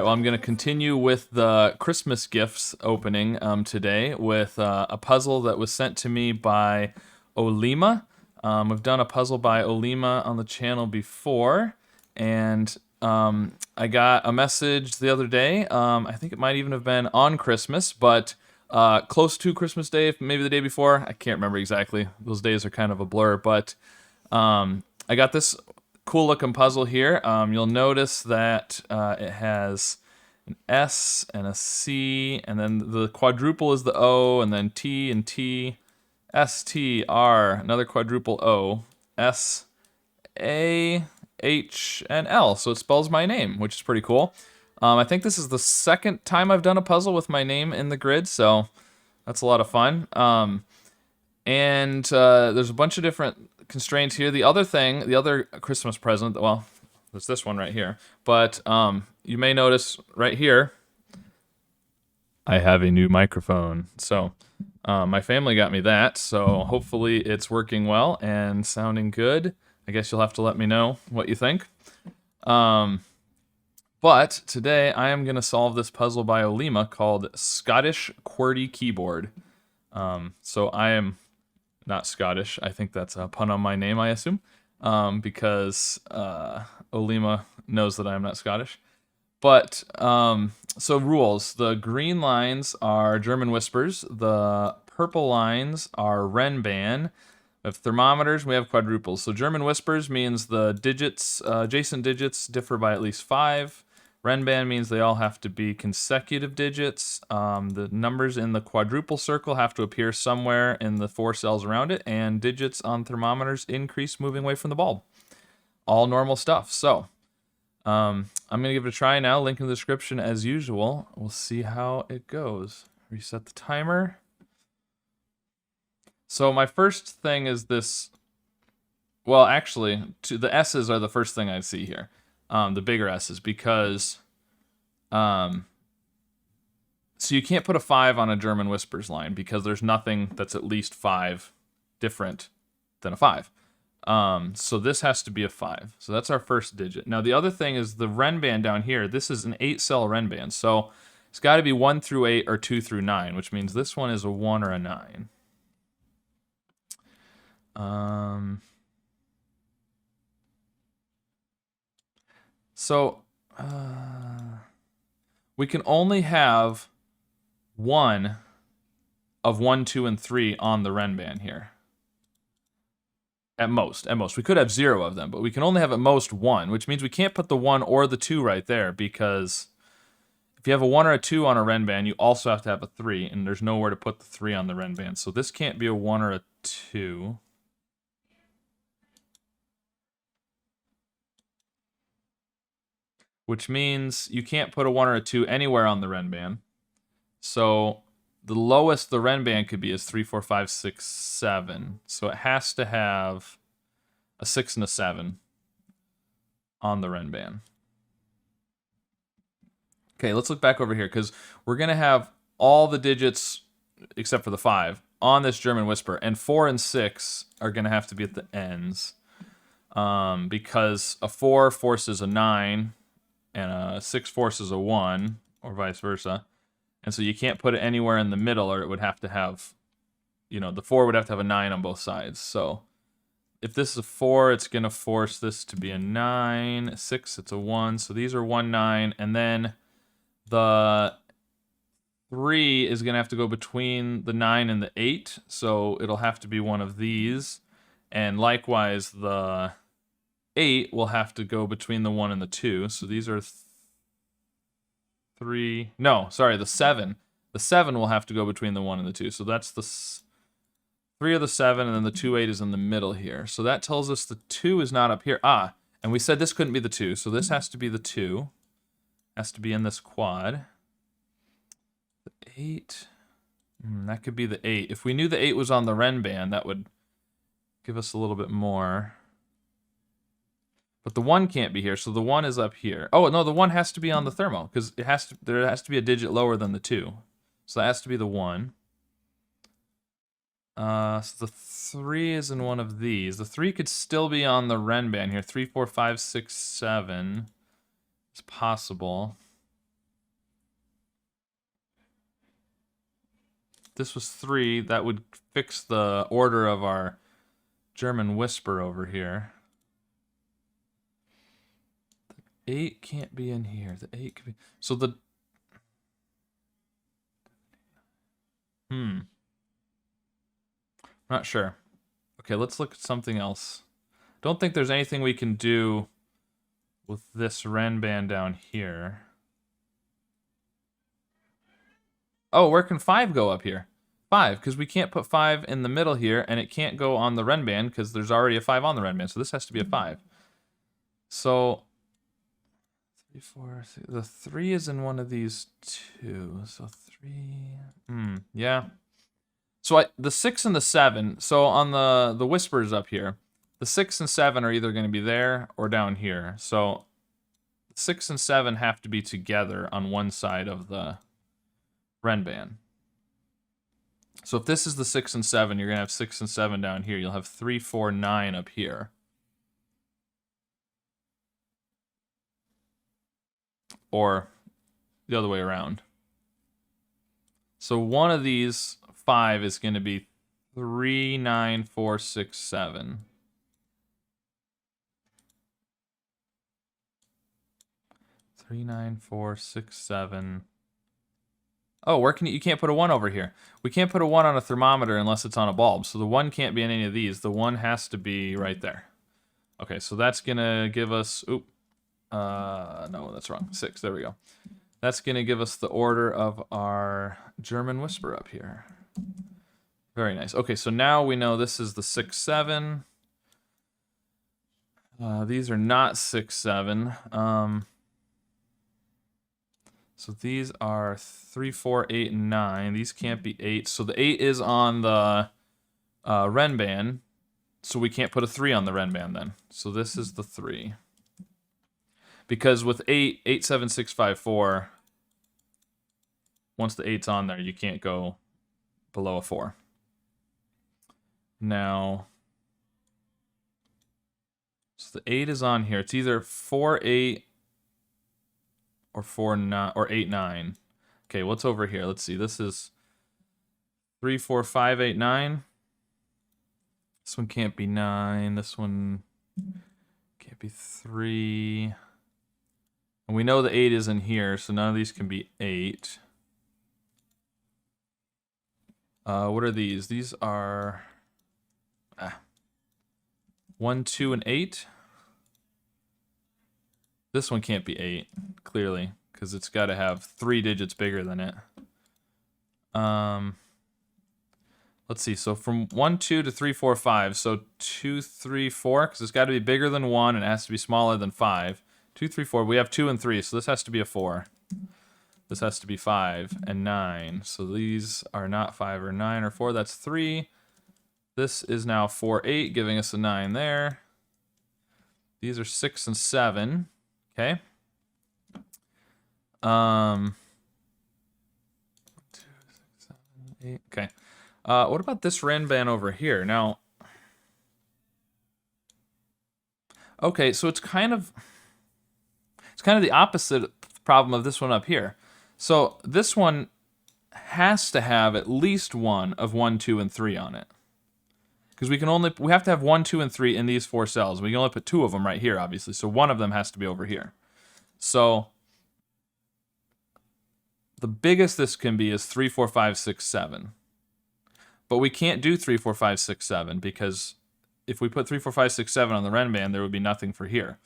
right, well, I'm going to continue with the Christmas gifts opening today with a puzzle that was sent to me by Olima. We've done a puzzle by Olima on the channel before, and I got a message the other day. I think it might even have been on Christmas, but close to Christmas Day, maybe the day before. I can't remember exactly. Those days are kind of a blur, but I got this cool looking puzzle here. You'll notice that it has an S and a C, and then the quadruple is the O, and then T and T, S, T, R, another quadruple O, S, A, H, and L. So it spells my name, which is pretty cool. I think this is the second time I've done a puzzle with my name in the grid, so that's a lot of fun. And there's a bunch of different constraints here. The other Christmas present, well, there's this one right here. But you may notice right here, I have a new microphone. So my family got me that, so hopefully it's working well and sounding good. I guess you'll have to let me know what you think. But today I am going to solve this puzzle by Olima called Scottish QWERTY Keyboard. So I am not Scottish. I think that's a pun on my name, I assume, because Olima knows that I am not Scottish. But, so rules. The green lines are German whispers. The purple lines are Renban. We have thermometers, we have quadruples. So German whispers means the digits, adjacent digits differ by at least 5. Renban means they all have to be consecutive digits. The numbers in the quadruple circle have to appear somewhere in the 4 cells around it, and digits on thermometers increase moving away from the bulb. All normal stuff. So I'm going to give it a try now. Link in the description as usual. We'll see how it goes. Reset the timer. So my first thing is this. Well, actually, the S's are the first thing I see here. The bigger S's, because so you can't put a 5 on a German whispers line because there's nothing that's at least 5 different than a 5. So this has to be a 5. So that's our first digit. Now the other thing is the Renban down here. This is an 8-cell Renban, so it's got to be 1 through 8 or 2 through 9, which means this one is a 1 or a 9. So we can only have 1 of 1, 2, and 3 on the Renban here. At most. We could have 0 of them, but we can only have at most 1, which means we can't put the 1 or the 2 right there, because if you have a 1 or a 2 on a Renban, you also have to have a 3, and there's nowhere to put the 3 on the Renban. So this can't be a 1 or a 2. Which means you can't put a 1 or a 2 anywhere on the Renban. So the lowest the Renban could be is 3, 4, 5, 6, 7. So it has to have a 6 and a 7 on the Renban. Okay, let's look back over here, because we're going to have all the digits, except for the 5, on this German whisper. And 4 and 6 are going to have to be at the ends. Because a 4 forces a 9, and a 6 forces a 1, or vice versa. And so you can't put it anywhere in the middle, or it would have to have, the 4 would have to have a 9 on both sides. So if this is a 4, it's going to force this to be a 9. 6, it's a 1. So these are 1, 9. And then the 3 is going to have to go between the 9 and the 8. So it'll have to be one of these. And likewise, the 8 will have to go between the 1 and the 2. So these are 3. No, sorry, the 7. The 7 will have to go between the 1 and the 2. So that's the 3 of the 7, and then the 2, 8 is in the middle here. So that tells us the 2 is not up here. And we said this couldn't be the 2. So this has to be the 2. Has to be in this quad. The 8. That could be the 8. If we knew the 8 was on the Renban, that would give us a little bit more. But the 1 can't be here, so the 1 is up here. Oh, no, the 1 has to be on the thermo, because there has to be a digit lower than the 2. So that has to be the 1. So the 3 is in one of these. The 3 could still be on the Renban here. 3, 4, 5, 6, 7 is possible. this was 3, that would fix the order of our German whisper over here. 8 can't be in here. The 8 could be... So the... Not sure. Okay, let's look at something else. Don't think there's anything we can do with this Renban down here. Oh, where can 5 go up here? 5, because we can't put 5 in the middle here, and it can't go on the Renban because there's already a 5 on the Renban, so this has to be a 5. So... 3, 4, 6, the 3 is in one of these 2. So 3... yeah. So the 6 and the 7, so on the whispers up here, the 6 and 7 are either going to be there or down here. So 6 and 7 have to be together on one side of the Renban. So if this is the 6 and 7, you're going to have 6 and 7 down here. You'll have 3, 4, 9 up here. Or the other way around. So one of these 5 is going to be 3, 9, 4, 6, 7. 3, 9, 4, 6, 7. Oh, where can you can't put a 1 over here. We can't put a 1 on a thermometer unless it's on a bulb. So the 1 can't be in any of these. The 1 has to be right there. Okay, so that's going to give us... no, that's wrong. 6, there we go. That's going to give us the order of our German whisper up here. Very nice. Okay, so now we know this is the 6, 7. These are not 6, 7. So these are 3, 4, 8, and 9. These can't be 8. So the 8 is on the Renban. So we can't put a 3 on the Renban then. So this is the 3. Because with 8, 8, 7, 6, 5, 4, once the 8's on there, you can't go below a 4. Now, so the 8 is on here. It's either 4, 8 or 4, 9, or 8, 9. Okay, what's over here? Let's see. This is 3, 4, 5, 8, 9. This one can't be 9. This one can't be 3. And we know the 8 is in here, so none of these can be 8. What are these? These are 1, 2, and 8. This one can't be 8, clearly, because it's got to have 3 digits bigger than it. Let's see. So from 1, 2 to 3, 4, 5. So 2, 3, 4, because it's got to be bigger than 1 and it has to be smaller than 5. 2, 3, 4. We have 2 and 3, so this has to be a 4. This has to be 5 and 9. So these are not 5 or 9 or 4. That's 3. This is now 4, 8, giving us a 9 there. These are 6 and 7. Okay. 2, 6, 7, 8. Okay. What about this Renban over here? Now, okay, so it's kind of the opposite problem of this one up here. So this one has to have at least one of 1, 2, and 3 on it. Because we have to have 1, 2, and 3 in these 4 cells. We can only put 2 of them right here, obviously. So one of them has to be over here. So the biggest this can be is 3, 4, 5, 6, 7. But we can't do 3, 4, 5, 6, 7 because if we put 3, 4, 5, 6, 7 on the Renban, there would be nothing for here.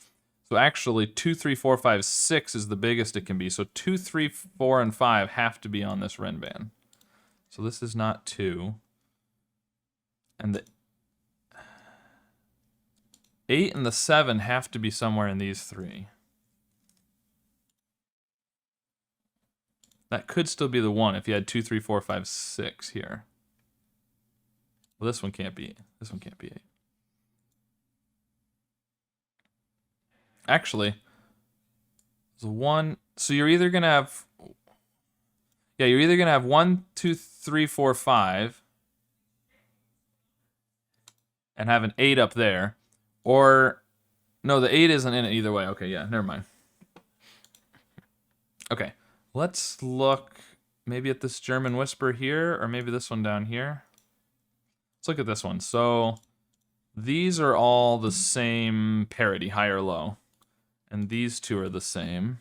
So actually 2, 3, 4, 5, 6 is the biggest it can be. So 2, 3, 4, and 5 have to be on this Renban. So this is not 2. And the 8 and the 7 have to be somewhere in these 3. That could still be the 1 if you had 2, 3, 4, 5, 6 here. Well, this one can't be 8. This one can't be 8. Actually, the 1. So you're either gonna have, you're either gonna have 1, 2, 3, 4, 5, and have an 8 up there, or no, the 8 isn't in it either way. Okay, yeah, never mind. Okay, let's look maybe at this German Whisper here, or maybe this one down here. Let's look at this one. So these are all the same parity, high or low. And these two are the same.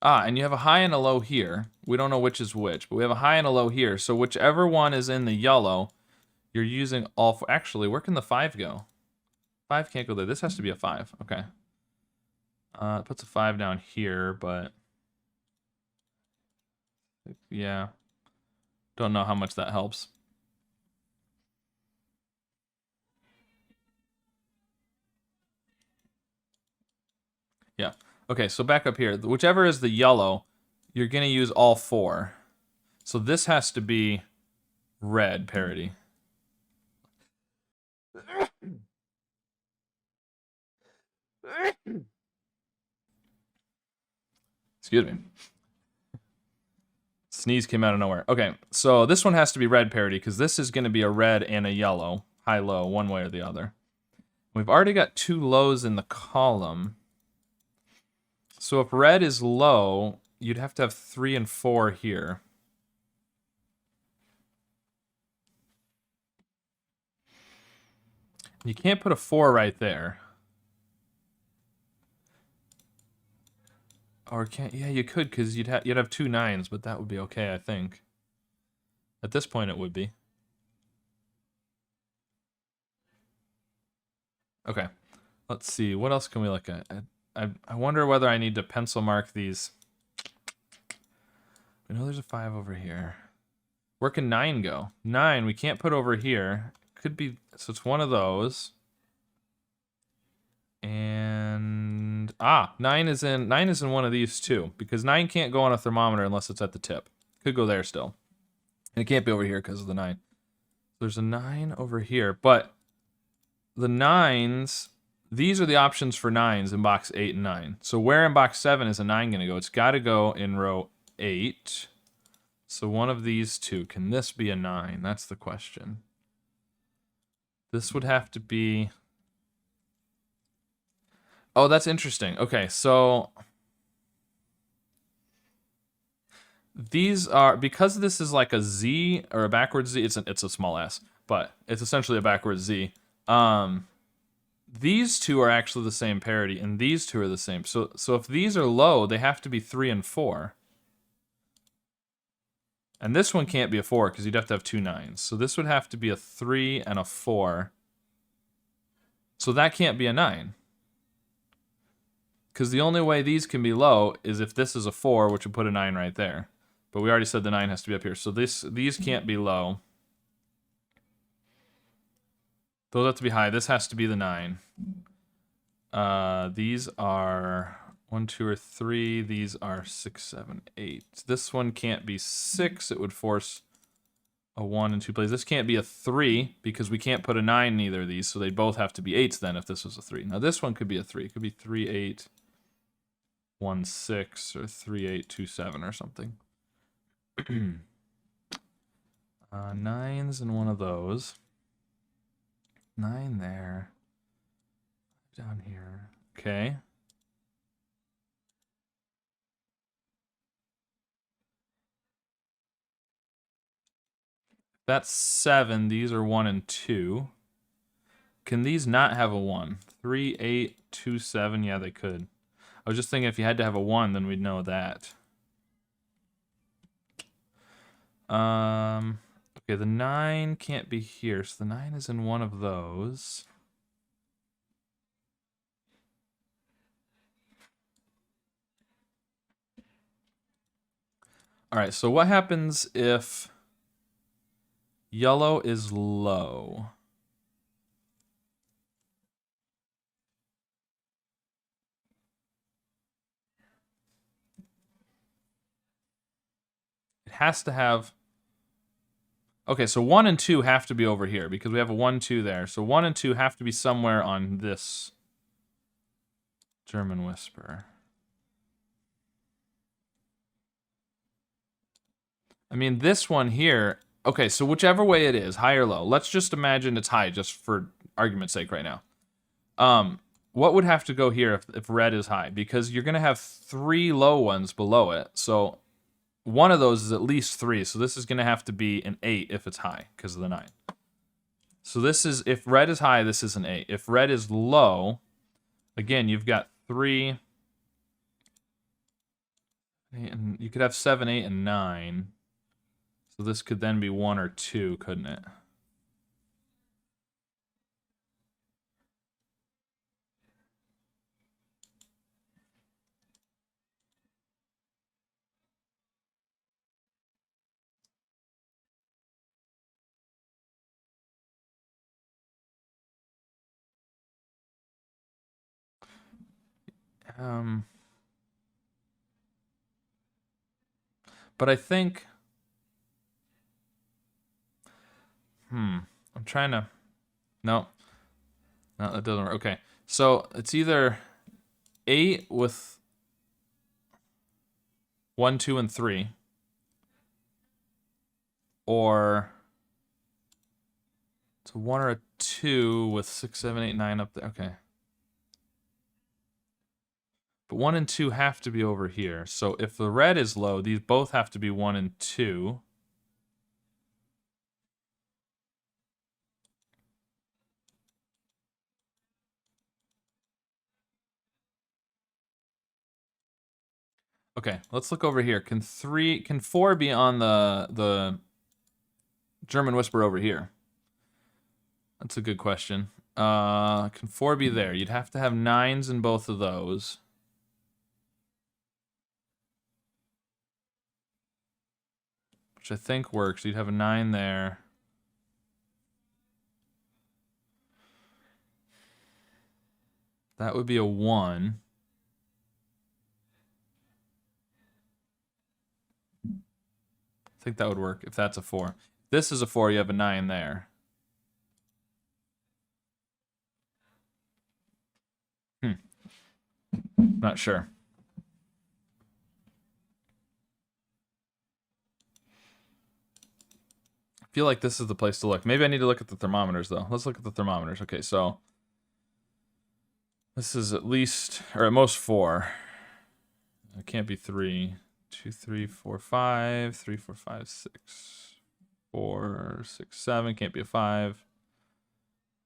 And you have a high and a low here. We don't know which is which, but we have a high and a low here. So whichever one is in the yellow, you're using all four. Actually, where can the 5 go? 5 can't go there. This has to be a 5. Okay. It puts a 5 down here, but yeah. Don't know how much that helps. Yeah. Okay, so back up here. Whichever is the yellow, you're going to use all 4. So this has to be red parity. Excuse me. Sneeze came out of nowhere. Okay, so this one has to be red parity because this is going to be a red and a yellow, high-low, one way or the other. We've already got 2 lows in the column. So if red is low, you'd have to have 3 and 4 here. You can't put a 4 right there. Or can't? Yeah, you could, because you'd have 2 9s, but that would be okay, I think. At this point, it would be. Okay, let's see. What else can we look at? I wonder whether I need to pencil mark these. I know there's a 5 over here. Where can 9 go? 9 we can't put over here. Could be, so it's one of those. And 9 is in one of these too, because 9 can't go on a thermometer unless it's at the tip. Could go there still. And it can't be over here because of the 9. There's a 9 over here, but the 9s, these are the options for 9s in box 8 and 9. So where in box 7 is a 9 going to go? It's got to go in row 8. So one of these two. Can this be a 9? That's the question. This would have to be... Oh, that's interesting. Okay, so... These are... Because this is like a Z, or a backwards Z, it's a small s, but it's essentially a backwards Z. These two are actually the same parity, and these two are the same. So if these are low, they have to be 3 and 4. And this one can't be a 4, because you'd have to have 2 9s. So this would have to be a 3 and a 4. So that can't be a 9. Because the only way these can be low is if this is a 4, which would put a 9 right there. But we already said the 9 has to be up here. So these can't be low. Those have to be high. This has to be the 9. These are 1, 2, or 3. These are 6, 7, 8. This one can't be 6. It would force a 1 in 2 places. This can't be a 3 because we can't put a 9 in either of these. So they both have to be 8s then if this was a 3. Now this one could be a 3. It could be 3, 8, 1, 6, or 3, 8, 2, 7 or something. 9s in one of those. 9 there. Down here. Okay. That's 7. These are 1 and 2. Can these not have a 1? 3, 8, 2, 7. Yeah, they could. I was just thinking if you had to have a 1, then we'd know that. Okay, the 9 can't be here, so the 9 is in one of those. All right, so what happens if yellow is low? It has to have... Okay, so 1 and 2 have to be over here because we have a 1, 2 there. So 1 and 2 have to be somewhere on this German Whisper. I mean, this one here... Okay, so whichever way it is, high or low, let's just imagine it's high just for argument's sake right now. What would have to go here if red is high? Because you're going to have 3 low ones below it. So one of those is at least 3. So this is going to have to be an 8 if it's high because of the 9. So this is, if red is high, this is an 8. If red is low, again, you've got 3. And you could have 7, 8, and 9. So this could then be 1 or 2, couldn't it? But I think... I'm trying to... No, that doesn't work. Okay, so it's either 8 with 1, 2, and 3, or it's a 1 or a 2 with 6, 7, 8, 9 up there. Okay. But 1 and 2 have to be over here. So if the red is low, these both have to be 1 and 2. Okay, let's look over here. Can 4 be on the German Whisper over here? That's a good question. Can 4 be there? You'd have to have 9s in both of those. Which I think works. You'd have a 9 there. That would be a 1. I think that would work if that's a 4. If this is a 4, you have a 9 there. Not sure. I feel like this is the place to look. Maybe I need to look at the thermometers, though. Let's look at the thermometers. Okay, so this is at least, or at most 4. It can't be 3. 2, 3, 4, 5. 3, 4, 5, 6. 4, 6, 7. Can't be a 5.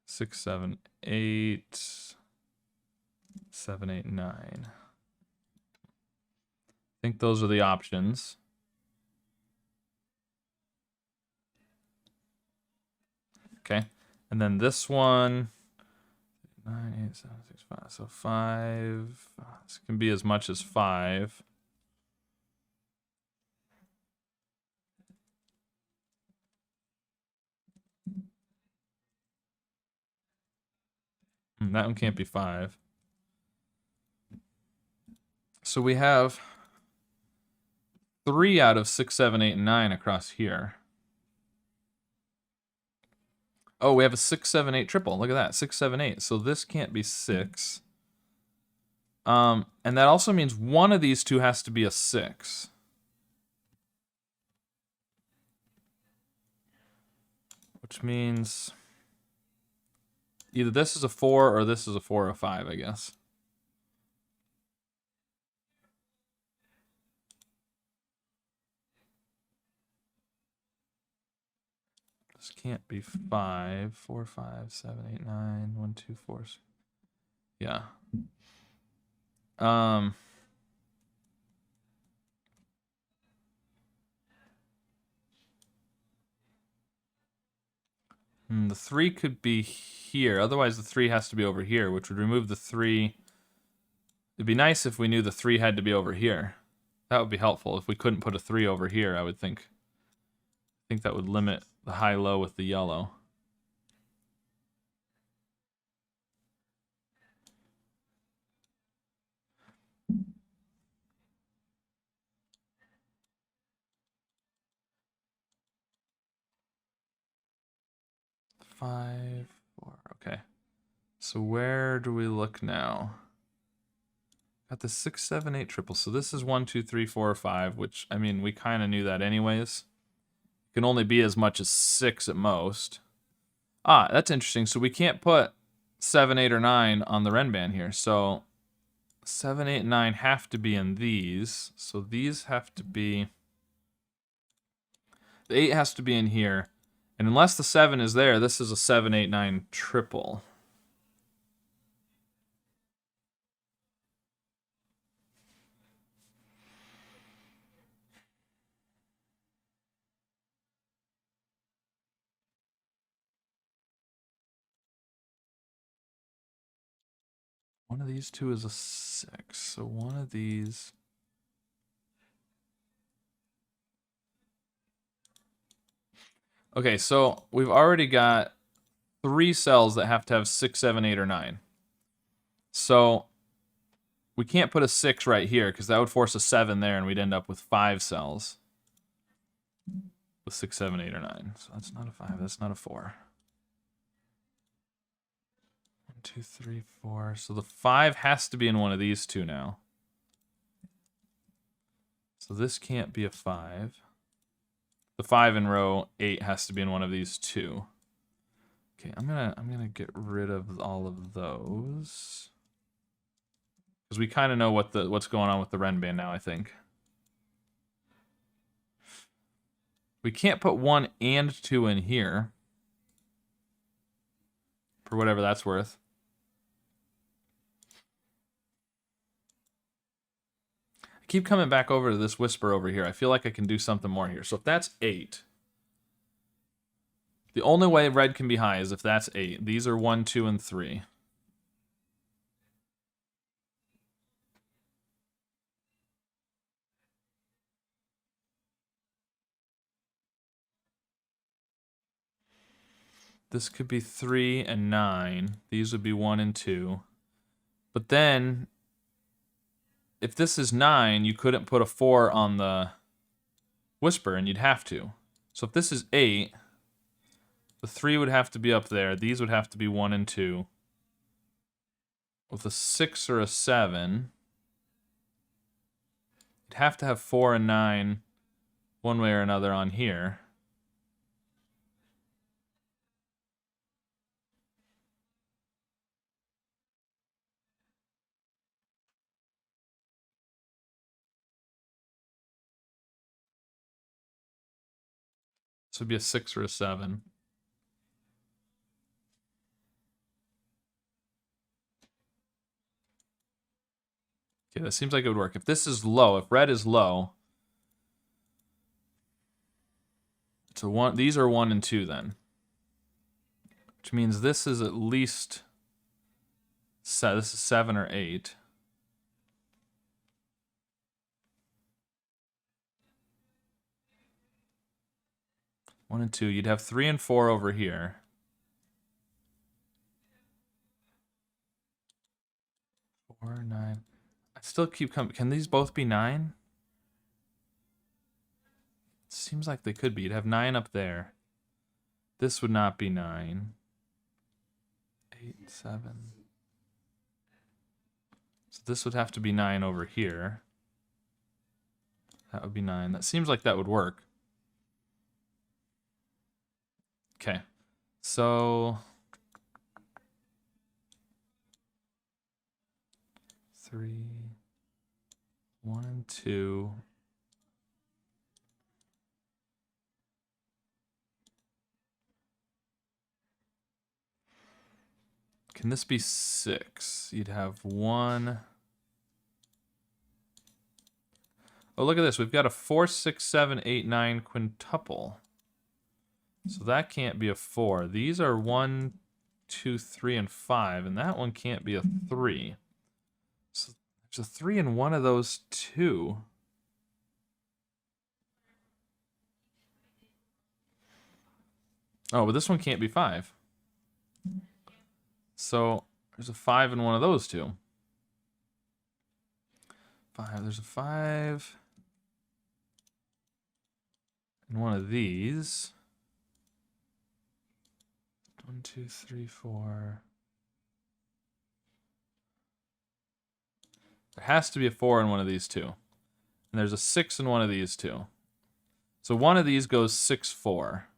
6, 7, 8. 7, 8, 9. I think those are the options. Okay, and then this one, 9, 8, 7, 6, 5. So 5. This can be as much as 5. That one can't be 5. So we have 3 out of 6, 7, 8, and 9 across here. Oh, we have a 6, 7, 8 triple. Look at that. 6, 7, 8. So this can't be 6. And that also means one of these two has to be a 6. Which means either this is a 4 or this is a 4 or a 5, I guess. This can't be 5. 4, 5, 7, 8, 9. 1, 2, 4. Yeah. The 3 could be here. Otherwise, the 3 has to be over here, which would remove the 3. It'd be nice if we knew the 3 had to be over here. That would be helpful. If we couldn't put a 3 over here, I would think. I think that would limit the high-low with the yellow. Five, 4. Okay. So where do we look now? Got the 6, 7, 8 triple. So this is 1, 2, 3, 4, 5, which, I mean, we kind of knew that anyways. It can only be as much as 6 at most. Ah, that's interesting. So we can't put 7, 8, or 9 on the Renban here. So 7, 8, and 9 have to be in these. So these have to be... The 8 has to be in here. And unless the 7 is there, this is a 7, 8, 9 triple. One of these two is a 6. So one of these... Okay, so we've already got 3 cells that have to have 6, 7, 8, or 9. So we can't put a 6 right here because that would force a 7 there and we'd end up with 5 cells. With 6, 7, 8, or 9. So that's not a 5, that's not a 4. 1, 2, 3, 4. So the 5 has to be in one of these two now. So this can't be a 5. The 5 in row 8 has to be in one of these two. Okay, I'm gonna get rid of all of those. Because we kind of know what's going on with the Renban now, I think. We can't put 1 and 2 in here. For whatever that's worth. I keep coming back over to this whisper over here. I feel like I can do something more here. So if that's 8... The only way red can be high is if that's 8. These are 1, 2, and 3. This could be 3 and 9. These would be 1 and 2. But then, if this is 9, you couldn't put a 4 on the whisper, and you'd have to. So if this is 8, the 3 would have to be up there. These would have to be 1 and 2. With a 6 or a 7, you'd have to have 4 and 9 one way or another on here. This would be a 6 or a 7. Okay, that seems like it would work. If this is low, if red is low, it's a 1. These are 1 and 2 then. Which means this is at least... this is 7 or 8. One and 2. You'd have 3 and 4 over here. 4, 9. I still keep coming. Can these both be 9? It seems like they could be. You'd have 9 up there. This would not be 9. 8, 7. So this would have to be 9 over here. That would be 9. That seems like that would work. Okay. So 3, 1 and 2. Can this be 6? You'd have 1. Oh, look at this. We've got a 4, 6, 7, 8, 9 quintuple. So that can't be a 4. These are 1, 2, 3, and 5, and that one can't be a 3. So there's a 3 in one of those two. Oh, but this one can't be 5. So there's a 5 in one of those two. 5. There's a 5 in one of these. 1, 2, 3, 4. There has to be a 4 in one of these two. And there's a 6 in one of these two. So one of these goes 6, 4.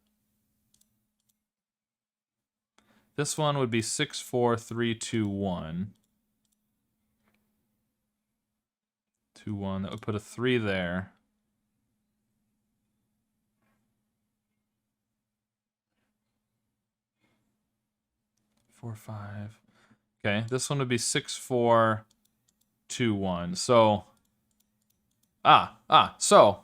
This one would be 6, 4, 3, 2, 1. 2, 1. That would put a 3 there. Four, 5. Okay, this one would be 6, 4, 2, 1. So, so,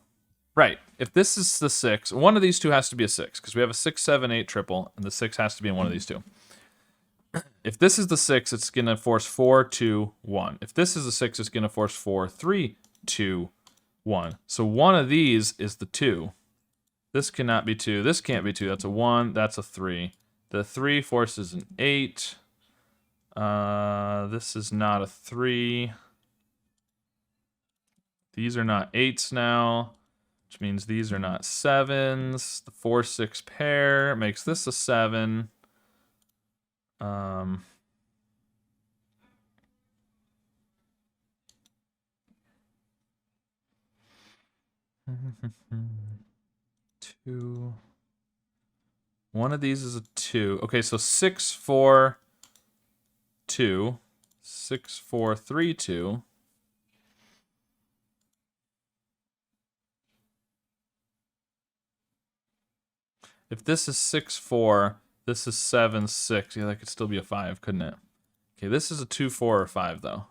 right. If this is the 6, one of these two has to be a 6, because we have a 6, 7, 8 triple, and the 6 has to be in one of these two. If this is the 6, it's going to force 4, 2, 1. If this is the 6, it's going to force 4, 3, 2, 1. So one of these is the 2. This cannot be 2. This can't be 2. That's a 1. That's a 3. The 3 forces an 8. This is not a 3. These are not 8s now, which means these are not 7s. The 4, 6 pair makes this a 7. 2. One of these is a 2. Okay, so 6, 4, 2. 6, 4, 3, 2. If this is 6, 4, this is 7, 6. Yeah, that could still be a 5, couldn't it? Okay, this is a 2, 4, or 5, though.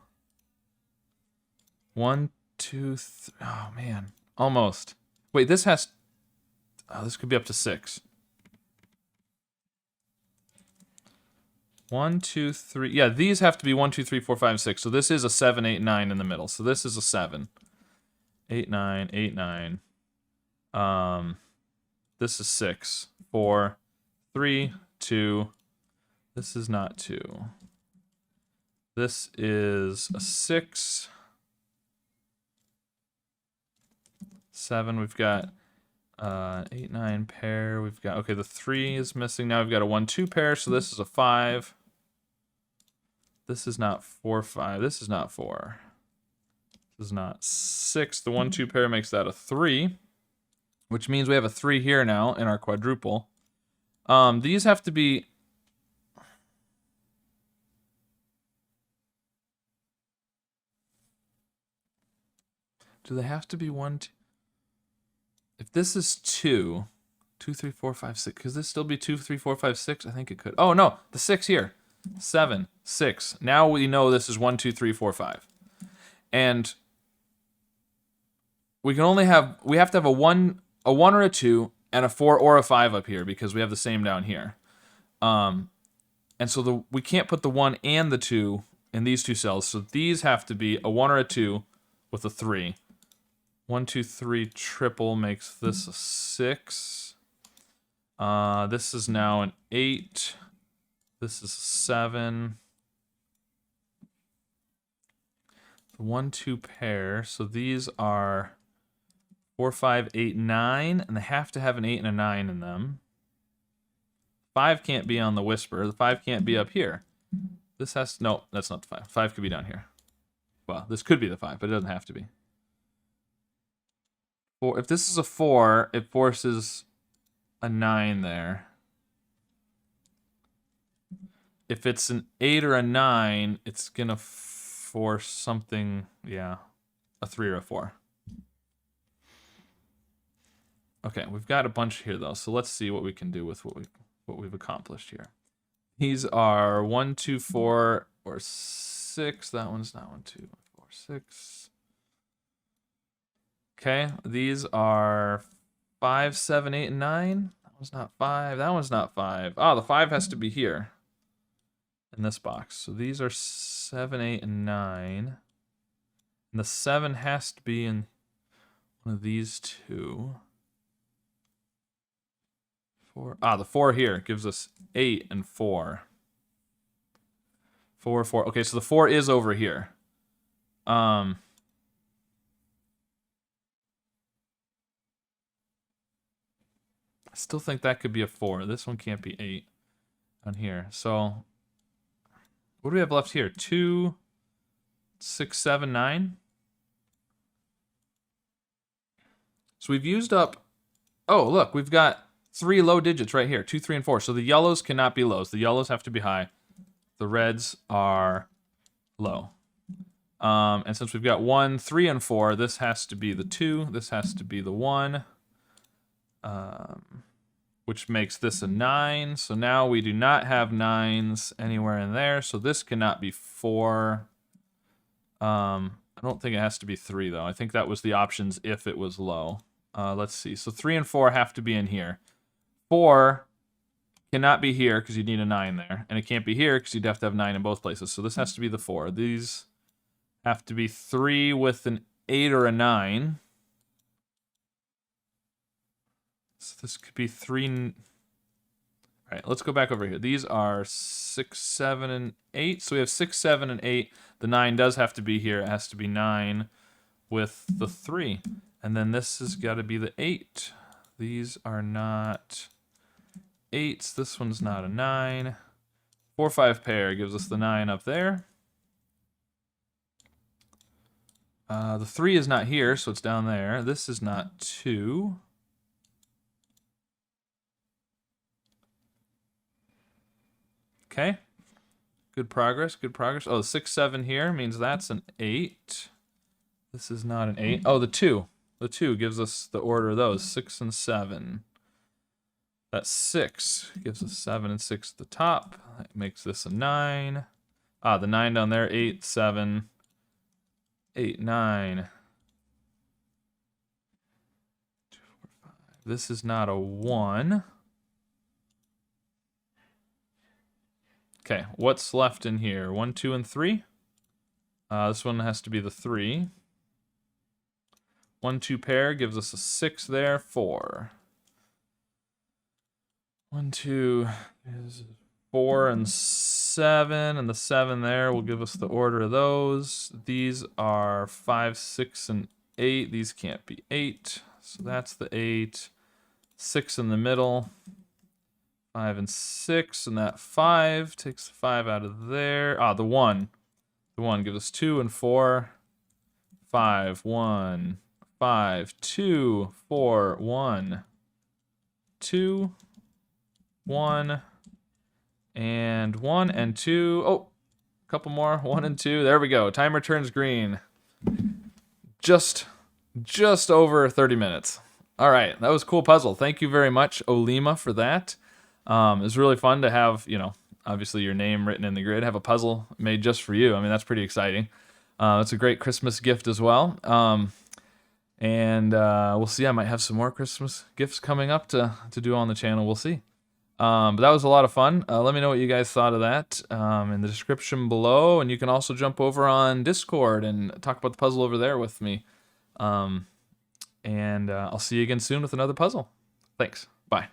1, 2, 3. Oh, man. Almost. Wait, this has... Oh, this could be up to 6. 1, 2, 3. Yeah, these have to be 1, 2, 3, 4, 5, 6. So this is a 7, 8, 9 in the middle. So this is a 7. 8, 9, 8, 9. This is 6, 4, 3, 2. This is not 2. This is a 6. 7. We've got 8, 9 pair. We've got, okay, the 3 is missing. Now we've got a 1, 2 pair. So this is a 5. This is not 4, 5. This is not 4. This is not 6. The 1, 2 pair makes that a 3. Which means we have a 3 here now in our quadruple. These have to be... Do they have to be 1, 2? If this is 2, 2, 3, 4, 5, 6, could this still be 2, 3, 4, 5, 6? I think it could. Oh, no, the 6 here. 7, 6. Now we know this is 1, 2, 3, 4, 5. And we can only have... We have to have a 1 or a 2, and a 4 or a 5 up here because we have the same down here. And so we can't put the 1 and the 2 in these two cells. So these have to be a 1 or a 2 with a 3. 1, 2, 3 triple makes this a 6. This is now an 8. This is a 7. The 1, 2 pair. So these are 4, 5, 8, 9, and they have to have an 8 and a 9 in them. 5 can't be on the whisper. The 5 can't be up here. This has... No, that's not the 5. 5 could be down here. Well, this could be the 5, but it doesn't have to be. 4. If this is a 4, it forces a 9 there. If it's an 8 or a 9, it's going to force something... Yeah, a 3 or a 4. Okay, we've got a bunch here, though, so let's see what we can do with what we've accomplished here. These are 1, 2, 4, or 6. That one's not 1, 2, 4, 6. Okay, these are 5, 7, 8, and 9. That one's not 5. That one's not 5. Oh, the 5 has to be here in this box. So these are 7, 8, and 9. And the 7 has to be in one of these two. 4. Ah, the 4 here gives us 8 and 4. 4, 4. Okay, so the 4 is over here. I still think that could be a 4. This one can't be 8 on here. So what do we have left here? 2, 6, 7, 9. So we've used up... Oh, look, we've got 3 low digits right here, 2, 3, and 4. So the yellows cannot be lows. The yellows have to be high. The reds are low. And since we've got 1, 3, and 4, this has to be the 2. This has to be the 1. Which makes this a 9. So now we do not have 9s anywhere in there. So this cannot be 4. I don't think it has to be 3, though. I think that was the options if it was low. Let's see. So 3 and 4 have to be in here. 4 cannot be here because you need a 9 there. And it can't be here because you'd have to have 9 in both places. So this has to be the 4. These have to be 3 with an 8 or a 9. So this could be 3. All right, let's go back over here. These are 6, 7, and 8. So we have 6, 7, and 8. The 9 does have to be here. It has to be 9 with the 3. And then this has got to be the 8. These are not 8s. This one's not a 9. 4, 5 pair gives us the 9 up there. The 3 is not here, so it's down there. This is not 2. Okay. Good progress, good progress. Oh, 6, 7 here means that's an 8. This is not an 8. Oh, the 2. The 2 gives us the order of those, 6 and 7. That's 6. Gives us 7 and 6 at the top. That makes this a 9. Ah, the 9 down there, 8, 7, 8, 9. 2, 4, 5. This is not a 1. Okay, what's left in here? 1, 2, and 3. This one has to be the 3. 1, 2 pair gives us a 6 there. 4. 1, 2 is 4 and 7, and the 7 there will give us the order of those. These are 5, 6, and 8. These can't be 8, so that's the 8. 6 in the middle. 5 and 6, and that 5 takes the 5 out of there. Ah, the 1. The 1 gives us 2 and 4. 5, 1, 5, 2, 4, 1, 2, 1, and 1, and 2. Oh, a couple more. 1 and 2. There we go. Timer turns green. Just over 30 minutes. All right, that was a cool puzzle. Thank you very much, Olima, for that. It was really fun to have, obviously your name written in the grid, have a puzzle made just for you. I mean, that's pretty exciting. It's a great Christmas gift as well. And we'll see. I might have some more Christmas gifts coming up to do on the channel. We'll see. But that was a lot of fun. Let me know what you guys thought of that in the description below. And you can also jump over on Discord and talk about the puzzle over there with me. And I'll see you again soon with another puzzle. Thanks. Bye.